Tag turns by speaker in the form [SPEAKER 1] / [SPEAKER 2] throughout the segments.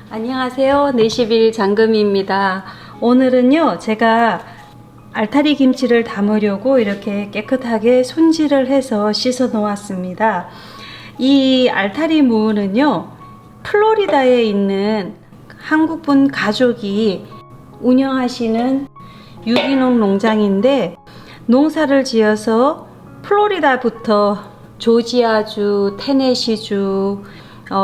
[SPEAKER 1] 안녕하세요. 내시빌 장금희입니다. 오늘은요, 제가 알타리 김치를 담으려고 이렇게 깨끗하게 손질을 해서 씻어 놓았습니다. 이 알타리 무는요, 플로리다에 있는 한국분 가족이 운영하시는 유기농 농장인데, 농사를 지어서 플로리다부터 조지아주, 테네시주,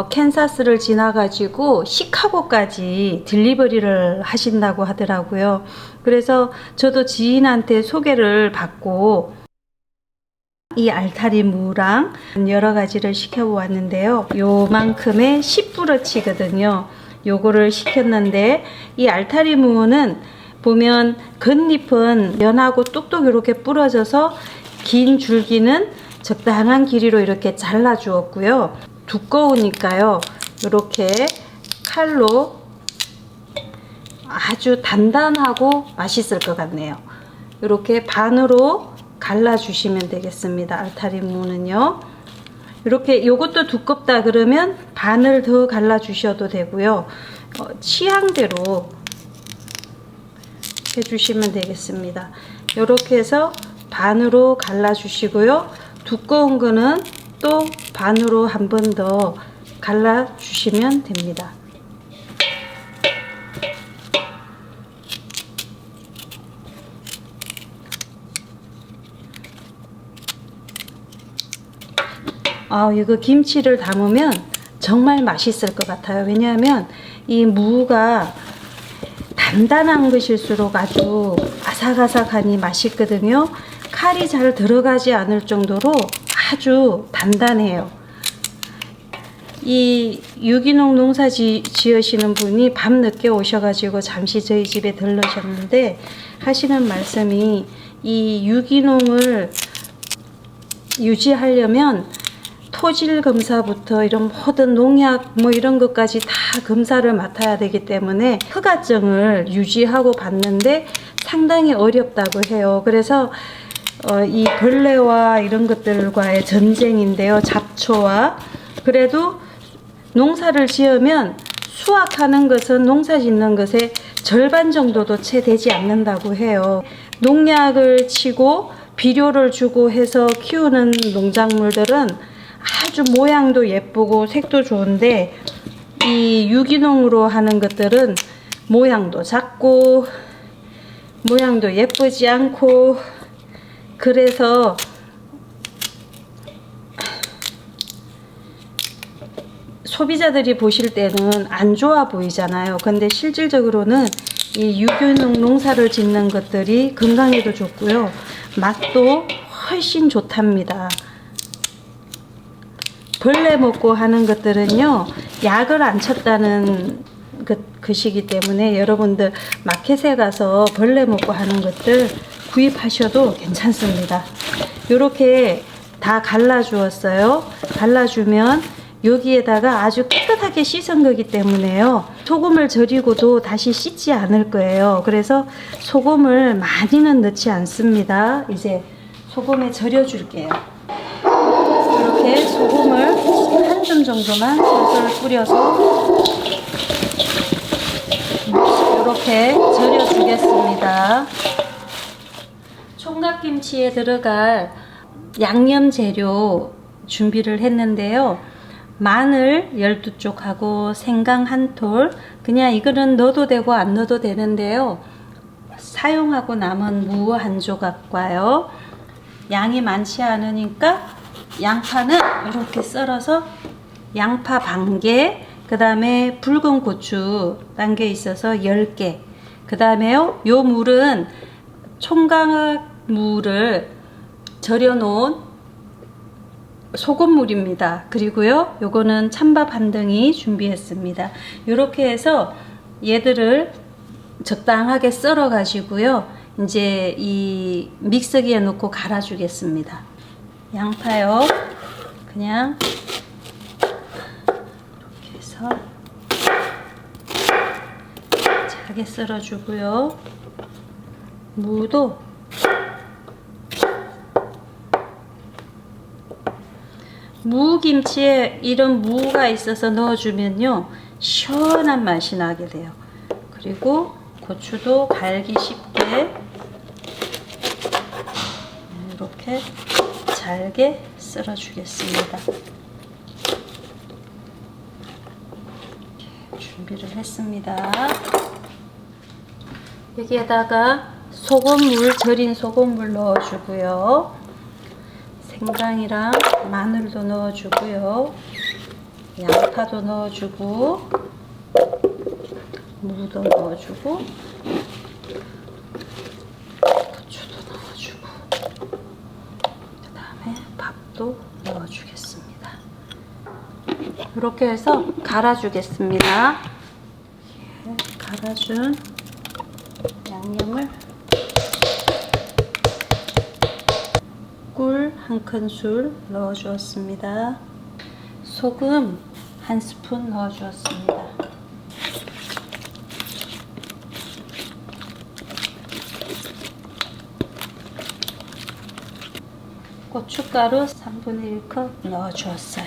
[SPEAKER 1] 캔사스를 지나가지고 시카고까지 딜리버리를 하신다고 하더라고요. 그래서 저도 지인한테 소개를 받고 이 알타리 무랑 여러 가지를 시켜보았는데요. 요만큼의 10브러치거든요. 요거를 시켰는데, 이 알타리 무는 보면 겉잎은 연하고 뚝뚝 이렇게 부러져서 긴 줄기는 적당한 길이로 이렇게 잘라 주었고요. 두꺼우니까요, 이렇게 칼로 아주 단단하고 맛있을 것 같네요. 이렇게 반으로 갈라 주시면 되겠습니다. 알타리 무는요, 이렇게 요것도 두껍다 그러면 반을 더 갈라 주셔도 되고요, 취향대로 해주시면 되겠습니다. 이렇게 해서 반으로 갈라 주시고요, 두꺼운 거는 또 반으로 한 번 더 갈라 주시면 됩니다. 이거 김치를 담으면 정말 맛있을 것 같아요. 왜냐하면 이 무가 단단한 것일수록 아주 아삭아삭하니 맛있거든요. 칼이 잘 들어가지 않을 정도로 아주 단단해요. 이 유기농 농사 지으시는 분이 밤늦게 오셔가지고 잠시 저희 집에 들르셨는데 하시는 말씀이, 이 유기농을 유지하려면 토질 검사부터 이런 모든 농약 이런 것까지 다 검사를 맡아야 되기 때문에 허가증을 유지하고 받는데 상당히 어렵다고 해요. 그래서 이 벌레와 이런 것들과의 전쟁인데요, 잡초와. 그래도 농사를 지으면 수확하는 것은 농사 짓는 것의 절반 정도도 채 되지 않는다고 해요. 농약을 치고 비료를 주고 해서 키우는 농작물들은 아주 모양도 예쁘고 색도 좋은데, 이 유기농으로 하는 것들은 모양도 작고 모양도 예쁘지 않고, 그래서 소비자들이 보실 때는 안 좋아 보이잖아요. 근데 실질적으로는 이 유기농 농사를 짓는 것들이 건강에도 좋고요, 맛도 훨씬 좋답니다. 벌레 먹고 하는 것들은요, 약을 안 쳤다는 것이기 때문에 여러분들 마켓에 가서 벌레 먹고 하는 것들 구입하셔도 괜찮습니다. 이렇게 다 갈라 주었어요. 갈라 주면 여기에다가 아주 깨끗하게 씻은 거기 때문에요, 소금을 절이고도 다시 씻지 않을 거예요. 그래서 소금을 많이는 넣지 않습니다. 이제 소금에 절여 줄게요. 이렇게 소금을 한 줌 정도만 솔솔 뿌려서 이렇게 절여 주겠습니다. 총각김치에 들어갈 양념 재료 준비를 했는데요, 마늘 12쪽하고 생강 1톨, 그냥 이거는 넣어도 되고 안 넣어도 되는데요, 사용하고 남은 무 1조각과요, 양이 많지 않으니까 양파는 이렇게 썰어서 양파 반개, 그 다음에 붉은 고추 단게 있어서 10개, 그 다음에요, 요 물은 총각 무를 절여 놓은 소금물입니다. 그리고요, 요거는 찬밥 한 덩이 준비했습니다. 요렇게 해서 얘들을 적당하게 썰어 가지고요, 이제 이 믹서기에 넣고 갈아 주겠습니다. 양파요, 그냥 이렇게 해서 잘게 썰어 주고요, 무도 무김치에 이런 무가 있어서 넣어주면요 시원한 맛이 나게 돼요. 그리고 고추도 갈기 쉽게 이렇게 잘게 썰어 주겠습니다. 준비를 했습니다. 여기에다가 소금물, 절인 소금물 넣어주고요. 생강이랑 마늘도 넣어주고요. 양파도 넣어주고, 무도 넣어주고, 고추도 넣어주고, 그 다음에 밥도 넣어주겠습니다. 이렇게 해서 갈아주겠습니다. 갈아준 양념을 꿀 1큰술 넣어 주었습니다. 소금 1스푼 넣어 주었습니다. 고춧가루 3분의 1컵 넣어 주었어요.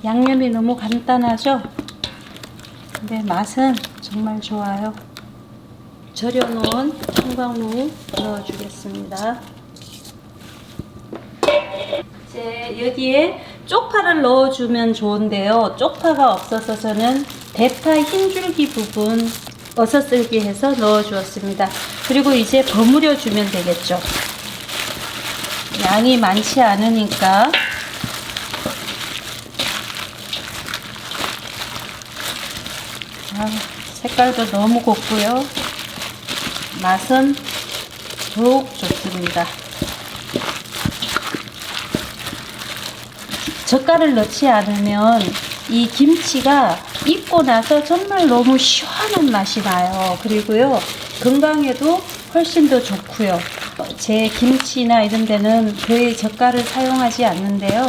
[SPEAKER 1] 양념이 너무 간단하죠? 근데 맛은 정말 좋아요. 절여놓은 청강무 넣어주겠습니다. 이제 여기에 쪽파를 넣어주면 좋은데요. 쪽파가 없어서 저는 대파 흰줄기 부분 어슷썰기 해서 넣어주었습니다. 그리고 이제 버무려 주면 되겠죠. 양이 많지 않으니까. 색깔도 너무 곱고요. 맛은 더욱 좋습니다. 젓갈을 넣지 않으면 이 김치가 익고 나서 정말 너무 시원한 맛이 나요. 그리고요, 건강에도 훨씬 더 좋고요. 제 김치나 이런 데는 거의 젓갈을 사용하지 않는데요.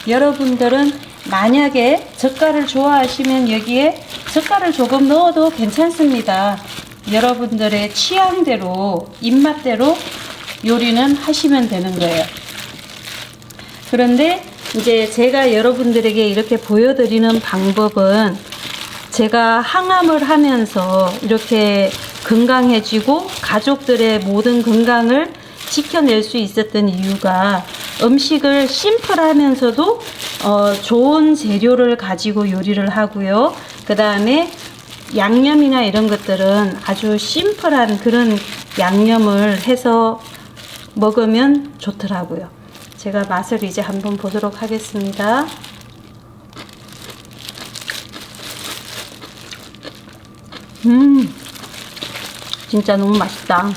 [SPEAKER 1] 여러분들은 만약에 젓갈을 좋아하시면 여기에 젓갈을 조금 넣어도 괜찮습니다. 여러분들의 취향대로, 입맛대로 요리는 하시면 되는 거예요. 그런데 이제 제가 여러분들에게 이렇게 보여드리는 방법은 제가 항암을 하면서 이렇게 건강해지고 가족들의 모든 건강을 지켜낼 수 있었던 이유가 음식을 심플하면서도 좋은 재료를 가지고 요리를 하고요. 그 다음에 양념이나 이런 것들은 아주 심플한 그런 양념을 해서 먹으면 좋더라고요. 제가 맛을 이제 한번 보도록 하겠습니다. 진짜 너무 맛있다.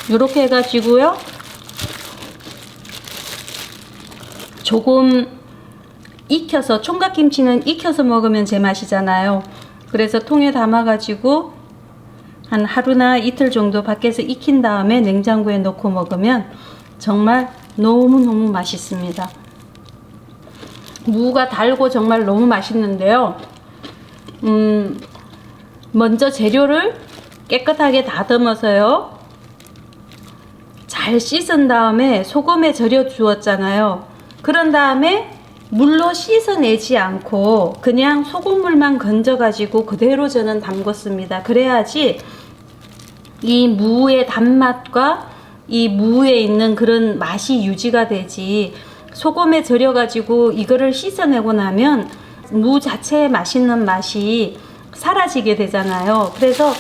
[SPEAKER 1] 이렇게 해가지고요, 조금 익혀서, 총각김치는 익혀서 먹으면 제맛이잖아요. 그래서 통에 담아가지고 한 하루나 이틀 정도 밖에서 익힌 다음에 냉장고에 넣고 먹으면 정말 너무너무 맛있습니다. 무가 달고 정말 너무 맛있는데요. 먼저 재료를 깨끗하게 다듬어서요, 잘 씻은 다음에 소금에 절여 주었잖아요. 그런 다음에 물로 씻어내지 않고 그냥 소금물만 건져 가지고 그대로 저는 담궜습니다. 그래야지 이 무의 단맛과 이 무에 있는 그런 맛이 유지가 되지, 소금에 절여 가지고 이거를 씻어내고 나면 무 자체의 맛있는 맛이 사라지게 되잖아요. 그래서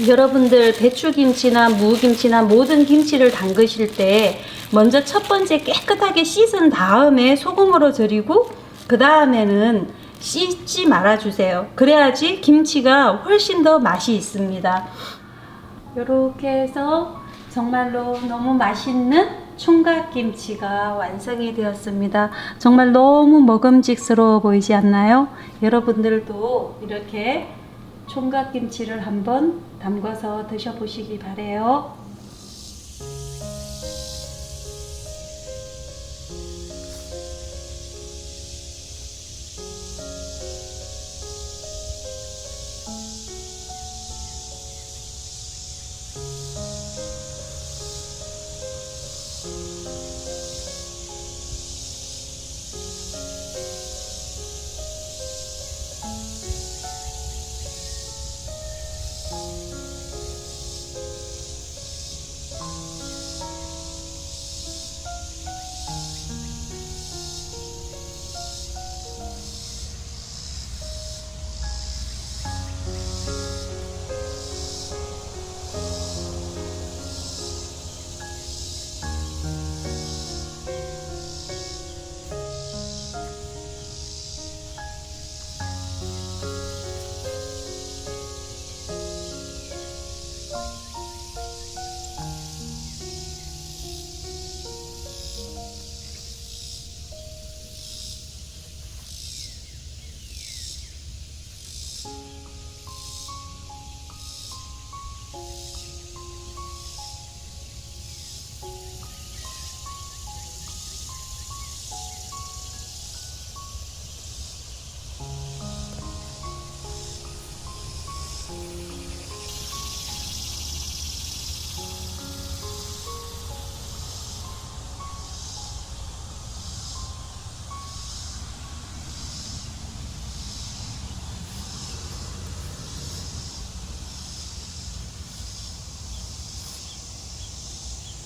[SPEAKER 1] 여러분들 배추김치나 무김치나 모든 김치를 담그실 때 먼저 첫 번째 깨끗하게 씻은 다음에 소금으로 절이고 그 다음에는 씻지 말아 주세요. 그래야지 김치가 훨씬 더 맛이 있습니다. 이렇게 해서 정말로 너무 맛있는 총각김치가 완성이 되었습니다. 정말 너무 먹음직스러워 보이지 않나요? 여러분들도 이렇게 총각김치를 한번 담궈서 드셔보시기 바래요.